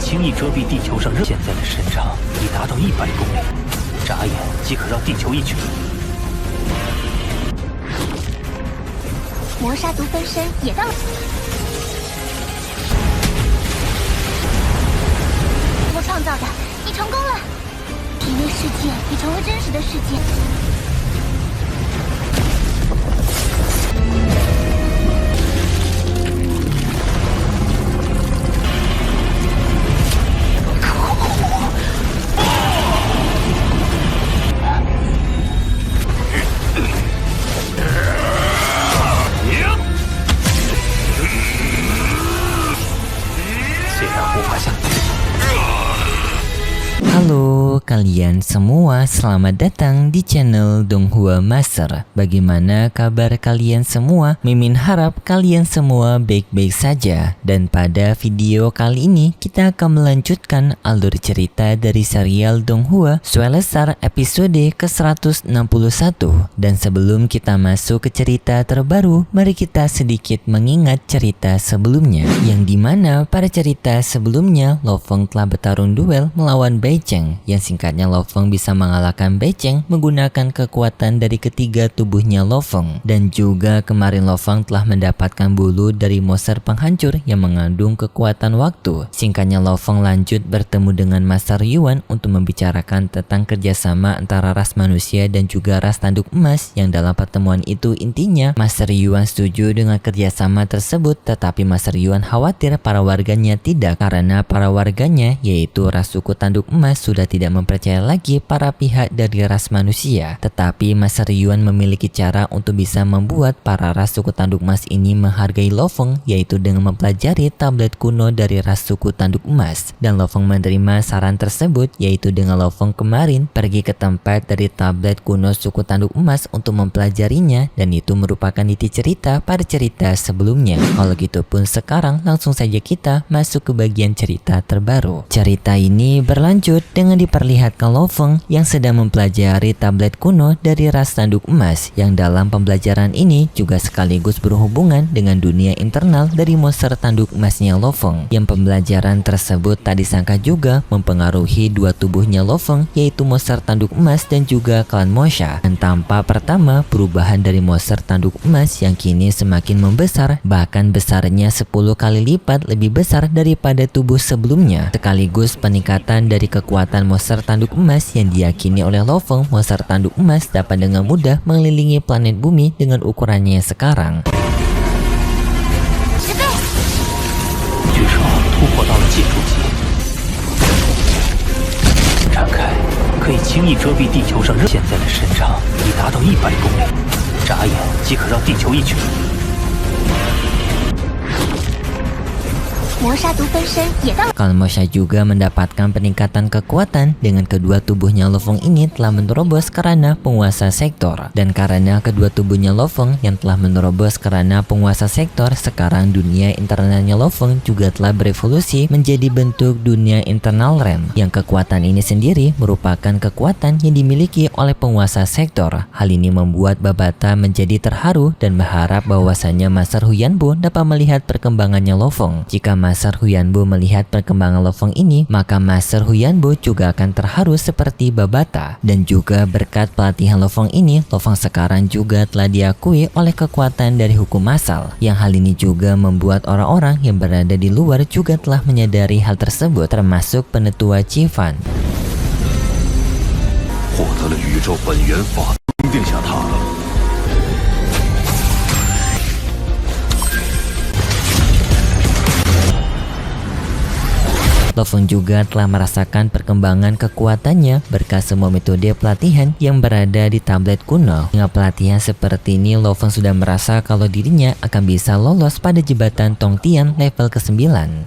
轻易遮蔽地球上现在的身长已达到100公里，眨眼即可绕地球一圈。磨砂族分身也到了。我创造的，你成功了！体内世界已成为真实的世界。Halo kalian semua, selamat datang di channel Donghua Master. Bagaimana kabar kalian semua? Mimin harap kalian semua baik-baik saja. Dan pada video kali ini kita akan melanjutkan alur cerita dari serial Donghua Suelesar episode ke-161. Dan sebelum kita masuk ke cerita terbaru, mari kita sedikit mengingat cerita sebelumnya, yang dimana pada cerita sebelumnya Lo Feng telah bertarung duel melawan Beijing, yang singkatnya Lo Feng bisa mengalahkan Beijing menggunakan kekuatan dari ketiga tubuhnya Lo Feng. Dan juga kemarin Lo Feng telah mendapatkan bulu dari monster penghancur yang mengandung kekuatan waktu. Singkatnya Lo Feng lanjut bertemu dengan Master Yuan untuk membicarakan tentang kerjasama antara ras manusia dan juga ras tanduk emas, yang dalam pertemuan itu intinya Master Yuan setuju dengan kerjasama tersebut, tetapi Master Yuan khawatir para warganya tidak, karena para warganya yaitu ras suku tanduk emas sudah tidak mempercayai lagi para pihak dari ras manusia. Tetapi Master Yuan memiliki cara untuk bisa membuat para ras suku tanduk emas ini menghargai Lo Feng, yaitu dengan mempelajari tablet kuno dari ras suku tanduk emas. Dan Lo Feng menerima saran tersebut, yaitu dengan Lo Feng kemarin pergi ke tempat dari tablet kuno suku tanduk emas untuk mempelajarinya, dan itu merupakan inti cerita pada cerita sebelumnya. Kalau gitu pun sekarang langsung saja kita masuk ke bagian cerita terbaru. Cerita ini berlanjut dengan diperlihatkan Lo Feng yang sedang mempelajari tablet kuno dari ras tanduk emas, yang dalam pembelajaran ini juga sekaligus berhubungan dengan dunia internal dari monster tanduk emasnya Lo Feng, yang pembelajaran tersebut tak disangka juga mempengaruhi dua tubuhnya Lo Feng, yaitu monster tanduk emas dan juga klan Mosha. Dan tampak pertama perubahan dari monster tanduk emas yang kini semakin membesar, bahkan besarnya 10 kali lipat lebih besar daripada tubuh sebelumnya, sekaligus peningkatan dari kekuatan monster tanduk emas yang diyakini oleh Lo Feng. Monster tanduk emas dapat dengan mudah mengelilingi planet bumi dengan ukurannya sekarang. 据说突破到了技术级，展开可以轻易遮蔽地球上现在的身长已达到100公里，眨眼即可绕地球一圈。 磨砂族分身也到了。 Klan Mosha juga mendapatkan peningkatan kekuatan dengan kedua tubuhnya Lo Feng ini telah menerobos karena penguasa sektor. Dan karena kedua tubuhnya Lo Feng yang telah menerobos karena penguasa sektor, sekarang dunia internalnya Lo Feng juga telah berevolusi menjadi bentuk dunia internal realm, yang kekuatan ini sendiri merupakan kekuatan yang dimiliki oleh penguasa sektor. Hal ini membuat Babata menjadi terharu dan berharap bahwasanya Master Huyanbo dapat melihat perkembangannya Lo Feng. Jika Master Huyanbo melihat perkembangan Lo Feng ini, maka Master Huyanbo juga akan terharu seperti Babata. Dan juga berkat pelatihan Lo Feng ini, Lo Feng sekarang juga telah diakui oleh kekuatan dari hukum asal, yang hal ini juga membuat orang-orang yang berada di luar juga telah menyadari hal tersebut, termasuk penetua Qifan. 获得了宇宙本源法，定下它了。 Lo Feng juga telah merasakan perkembangan kekuatannya berkat semua metode pelatihan yang berada di tablet kuno. Dengan pelatihan seperti ini, Lo Feng sudah merasa kalau dirinya akan bisa lolos pada jembatan Tongtian level ke-9.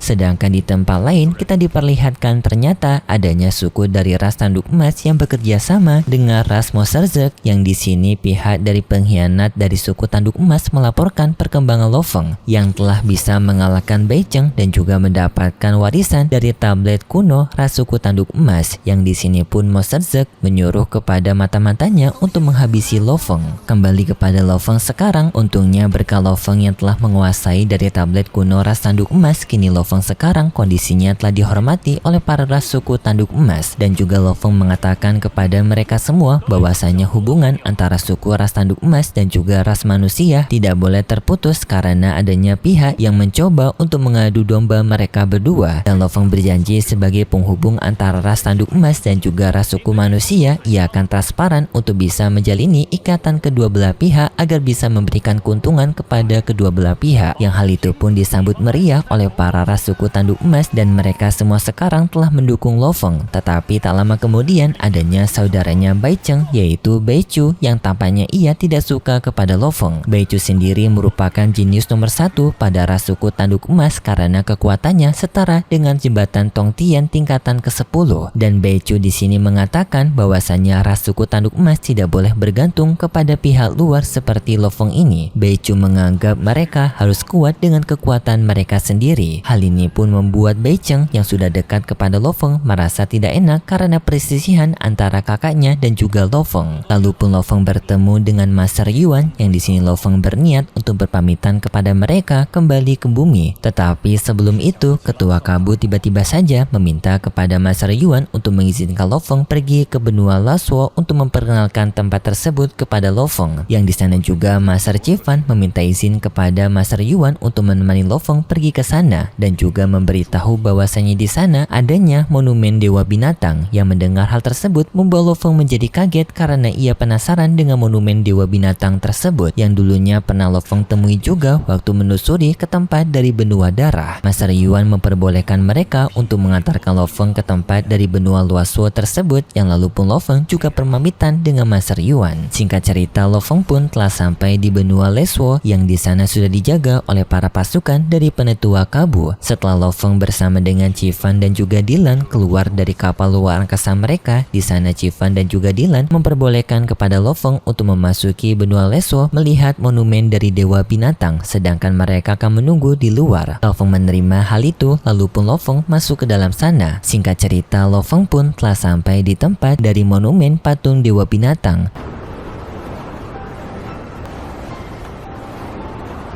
Sedangkan di tempat lain kita diperlihatkan ternyata adanya suku dari ras tanduk emas yang bekerja sama dengan ras Moserzek, yang di sini pihak dari pengkhianat dari suku tanduk emas melaporkan perkembangan Lo Feng yang telah bisa mengalahkan Beijing dan juga mendapatkan warisan dari tablet kuno ras suku tanduk emas, yang di sini pun Mo Serzek menyuruh kepada mata-matanya untuk menghabisi Lo Feng. Kembali kepada Lo Feng sekarang, untungnya berkah Lo Feng yang telah menguasai dari tablet kuno ras tanduk emas, kini Lo Feng sekarang kondisinya telah dihormati oleh para ras suku tanduk emas, dan juga Lo Feng mengatakan kepada mereka semua bahwasanya hubungan antara suku ras tanduk emas dan juga ras manusia tidak boleh terputus karena adanya pihak yang mencoba untuk mengadu domba mereka berdua. Dan Lo Feng berjanji sebagai penghubung antara ras tanduk emas dan juga ras suku manusia, ia akan transparan untuk bisa menjalini ikatan kedua belah pihak agar bisa memberikan keuntungan kepada kedua belah pihak, yang hal itu pun disambut meriah oleh para ras suku tanduk emas dan mereka semua sekarang telah mendukung Lo Feng. Tetapi tak lama kemudian adanya saudaranya Bai Cheng, yaitu Bai Chu, yang tampaknya ia tidak suka kepada Lo Feng. Bai Chu sendiri merupakan jenius nomor 1 pada ras suku tanduk emas karena kekuatannya setara dengan jembatan Tong Tian tingkatan ke-10, dan Bai Chu di sini mengatakan bahwasanya ras suku tanduk emas tidak boleh bergantung kepada pihak luar seperti Lo Feng ini. Bai Chu menganggap mereka harus kuat dengan kekuatan mereka sendiri. Hal ini pun membuat Bai Cheng yang sudah dekat kepada Lo Feng merasa tidak enak karena perselisihan antara kakaknya dan juga Lo Feng. Lalu pun Lo Feng bertemu dengan Master Yuan, yang di sini Lo Feng berniat untuk berpamitan kepada mereka kembali ke bumi. Tetapi sebelum itu, ketua kabut tiba-tiba saja meminta kepada Master Yuan untuk mengizinkan Lo Feng pergi ke benua Lasuo untuk memperkenalkan tempat tersebut kepada Lo Feng. Yang di sana juga Master Chifan meminta izin kepada Master Yuan untuk menemani Lo Feng pergi ke sana dan juga memberitahu bahwasanya di sana adanya monumen dewa binatang. Yang mendengar hal tersebut membuat Lo Feng menjadi kaget karena ia penasaran dengan monumen dewa binatang tersebut yang dulunya pernah Lo Feng temui juga waktu menelusuri ke tempat dari benua darah. Master Yuan memperbolehkan mereka untuk mengantarkan Lo Feng ke tempat dari benua Luasuo tersebut, yang lalu pun Lo Feng juga permamitan dengan Master Yuan. Singkat cerita, Lo Feng pun telah sampai di benua Lesuo yang di sana sudah dijaga oleh para pasukan dari penetua Kabu. Setelah Lo Feng bersama dengan Chifan dan juga Dilan keluar dari kapal luar angkasa mereka, di sana Chifan dan juga Dilan memperbolehkan kepada Lo Feng untuk memasuki benua Lesuo melihat monumen dari dewa binatang, sedangkan mereka akan menunggu di luar. Lo Feng menerima hal itu, lalu pun Lo Feng masuk ke dalam sana. Singkat cerita, Lo Feng pun telah sampai di tempat dari monumen patung dewa binatang.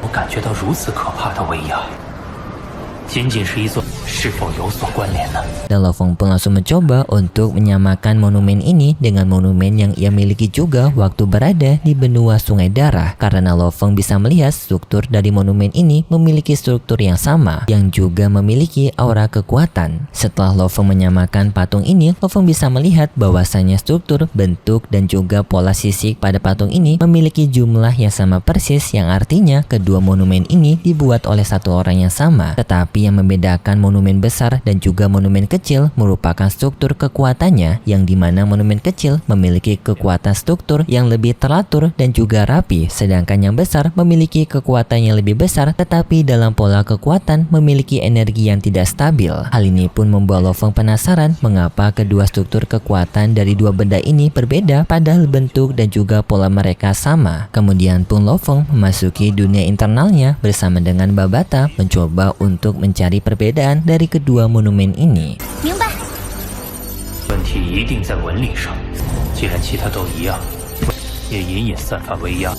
我感觉到如此可怕的威压，仅仅是一座，是否有所关联呢？ Dan Lo Feng pun langsung mencoba untuk menyamakan monumen ini dengan monumen yang ia miliki juga waktu berada di benua Sungai Darah, karena Lo Feng bisa melihat struktur dari monumen ini memiliki struktur yang sama yang juga memiliki aura kekuatan. Setelah Lo Feng menyamakan patung ini, Lo Feng bisa melihat bahwasanya struktur, bentuk dan juga pola sisik pada patung ini memiliki jumlah yang sama persis, yang artinya kedua monumen ini dibuat oleh satu orang yang sama. Tetapi yang membedakan monumen besar dan juga monumen kecil merupakan struktur kekuatannya, yang dimana monumen kecil memiliki kekuatan struktur yang lebih teratur dan juga rapi, sedangkan yang besar memiliki kekuatan yang lebih besar tetapi dalam pola kekuatan memiliki energi yang tidak stabil. Hal ini pun membuat Lo Feng penasaran mengapa kedua struktur kekuatan dari dua benda ini berbeda padahal bentuk dan juga pola mereka sama. Kemudian pun Lo Feng memasuki dunia internalnya bersama dengan Babata mencoba untuk mencari perbedaan dari kedua monumen ini. 明白。 问题一定在纹理上，既然其他都一样，也隐隐散发威压。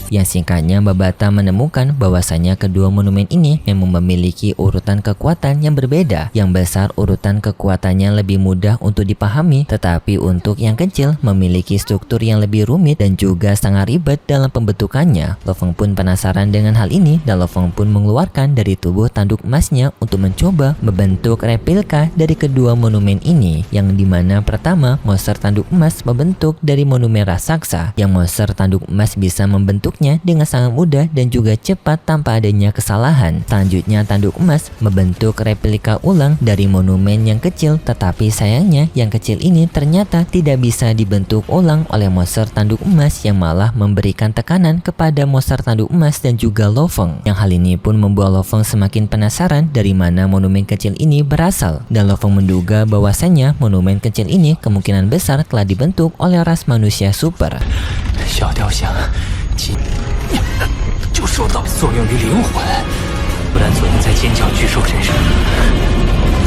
Yang singkatnya Babata menemukan bahwasanya kedua monumen ini memang memiliki urutan kekuatan yang berbeda. Yang besar urutan kekuatannya lebih mudah untuk dipahami, tetapi untuk yang kecil memiliki struktur yang lebih rumit dan juga sangat ribet dalam pembentukannya. Lo Feng pun penasaran dengan hal ini dan Lo Feng pun mengeluarkan dari tubuh tanduk emasnya untuk mencoba membentuk replika dari kedua monumen ini, yang dimana pertama monster tanduk emas membentuk dari monumen raksasa, yang monster tanduk emas bisa membentuk dengan sangat mudah dan juga cepat tanpa adanya kesalahan. Selanjutnya tanduk emas membentuk replika ulang dari monumen yang kecil, tetapi sayangnya yang kecil ini ternyata tidak bisa dibentuk ulang oleh monster tanduk emas, yang malah memberikan tekanan kepada monster tanduk emas dan juga Lo Feng. Yang hal ini pun membuat Lo Feng semakin penasaran dari mana monumen kecil ini berasal, dan Lo Feng menduga bahwasanya monumen kecil ini kemungkinan besar telah dibentuk oleh ras manusia super. 小雕像就受到作用于灵魂，不然左营在尖角巨兽身上。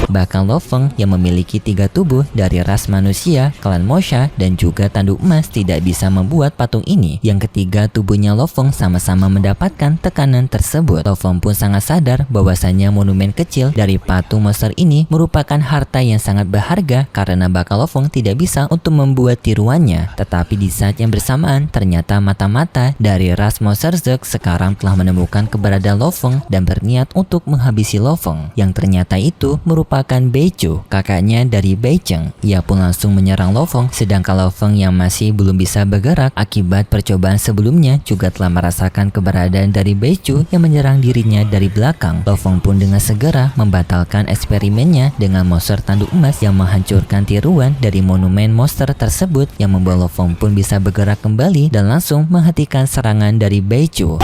Bahkan Lo Feng yang memiliki 3 tubuh dari ras manusia, klan Mosha, dan juga tanduk emas tidak bisa membuat patung ini. Yang ketiga, tubuhnya Lo Feng sama-sama mendapatkan tekanan tersebut. Lo Feng pun sangat sadar bahwasanya monumen kecil dari patung monster ini merupakan harta yang sangat berharga karena bakal Lo Feng tidak bisa untuk membuat tiruannya. Tetapi di saat yang bersamaan, ternyata mata-mata dari ras Monster Zerg sekarang telah menemukan keberadaan Lo Feng dan berniat untuk menghabisi Lo Feng. Yang ternyata itu merupakan Beichu, kakaknya dari Beicheng. Ia pun langsung menyerang Lo Feng, sedangkan Lo Feng yang masih belum bisa bergerak akibat percobaan sebelumnya juga telah merasakan keberadaan dari Beichu yang menyerang dirinya dari belakang. Lo Feng pun dengan segera membatalkan eksperimennya dengan monster tanduk emas yang menghancurkan tiruan dari monumen monster tersebut, yang membuat Lo Feng pun bisa bergerak kembali dan langsung menghentikan serangan dari Beichu.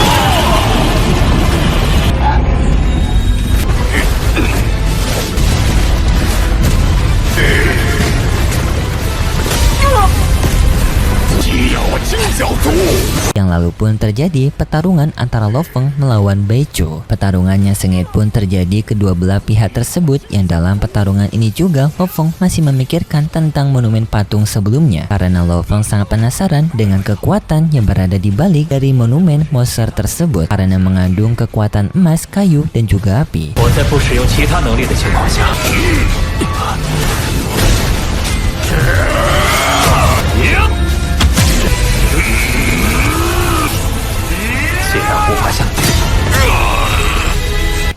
Yang lalu pun terjadi pertarungan antara Lo Feng melawan Beichu. Pertarungannya sengit pun terjadi kedua belah pihak tersebut, yang dalam pertarungan ini juga Lo Feng masih memikirkan tentang monumen patung sebelumnya karena Lo Feng sangat penasaran dengan kekuatan yang berada di balik dari monumen monster tersebut karena mengandung kekuatan emas, kayu, dan juga api. 我在不使用其他能力的情况下，虽然无法像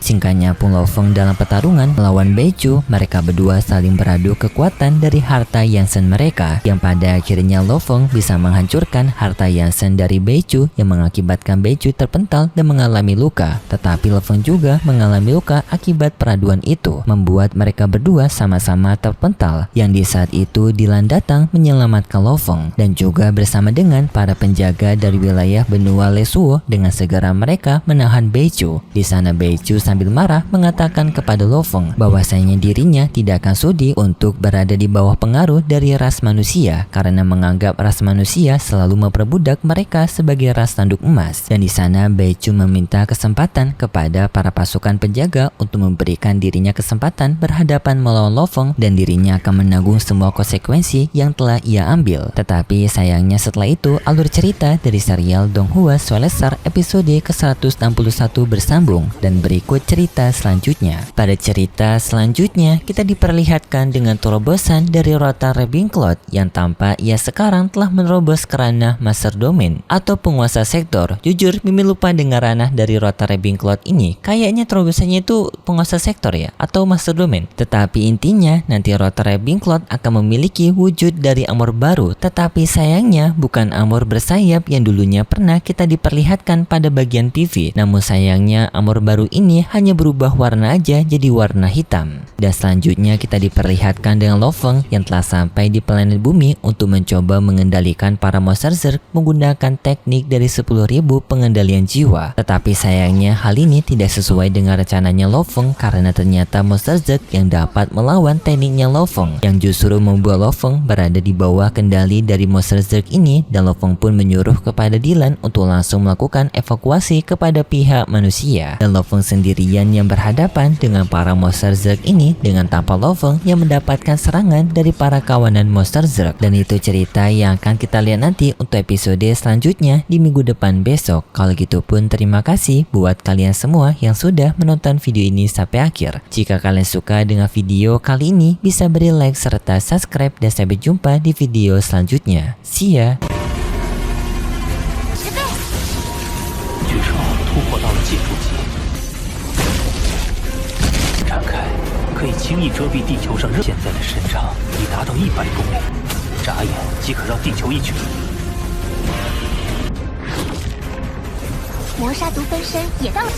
Singkatnya pun Lo Feng dalam pertarungan melawan Beichu, mereka berdua saling beradu kekuatan dari harta Yansen mereka, yang pada akhirnya Lo Feng bisa menghancurkan harta Yansen dari Beichu yang mengakibatkan Beichu terpental dan mengalami luka. Tetapi Lo Feng juga mengalami luka akibat peraduan itu, membuat mereka berdua sama-sama terpental, yang di saat itu Dylan datang menyelamatkan Lo Feng dan juga bersama dengan para penjaga dari wilayah benua Lesuo dengan segera mereka menahan Beichu. Di sana Beichu sambil marah mengatakan kepada Lo Feng bahwasanya dirinya tidak akan sudi untuk berada di bawah pengaruh dari ras manusia karena menganggap ras manusia selalu memperbudak mereka sebagai ras tanduk emas. Dan di sana Beichu meminta kesempatan kepada para pasukan penjaga untuk memberikan dirinya kesempatan berhadapan melawan Lo Feng dan dirinya akan menanggung semua konsekuensi yang telah ia ambil. Tetapi sayangnya setelah itu alur cerita dari serial Donghua Soulstar episode ke-161 bersambung dan berikut cerita selanjutnya. Pada cerita selanjutnya, kita diperlihatkan dengan terobosan dari Rotar Ravenclaw yang tampak ia sekarang telah menerobos ke ranah Master Domain atau penguasa sektor. Jujur, Mimi lupa dengan ranah dari Rotar Ravenclaw ini. Kayaknya terobosannya itu penguasa sektor ya, atau Master Domain. Tetapi intinya, nanti Rotar Ravenclaw akan memiliki wujud dari armor baru. Tetapi sayangnya, bukan armor bersayap yang dulunya pernah kita diperlihatkan pada bagian PV. Namun sayangnya, armor baru ini hanya berubah warna aja jadi warna hitam. Dan selanjutnya kita diperlihatkan dengan Lo Feng yang telah sampai di planet bumi untuk mencoba mengendalikan para monster Zerg menggunakan teknik dari 10.000 pengendalian jiwa. Tetapi sayangnya hal ini tidak sesuai dengan rencananya Lo Feng karena ternyata monster Zerg yang dapat melawan tekniknya Lo Feng yang justru membuat Lo Feng berada di bawah kendali dari monster Zerg ini, dan Lo Feng pun menyuruh kepada Dylan untuk langsung melakukan evakuasi kepada pihak manusia. Dan Lo Feng sendirian yang berhadapan dengan para monster Zerg ini dengan tanpa Lo Feng yang mendapatkan serangan dari para kawanan monster Zerg. Dan itu cerita yang akan kita lihat nanti untuk episode selanjutnya di minggu depan besok. Kalau gitu pun terima kasih buat kalian semua yang sudah menonton video ini sampai akhir. Jika kalian suka dengan video kali ini, bisa beri like serta subscribe, dan sampai jumpa di video selanjutnya. See ya! 巨兽突破到了技术级，展开可以轻易遮蔽地球上现在的身长已达到100公里，眨眼即可绕地球一圈。磨砂毒分身也到了。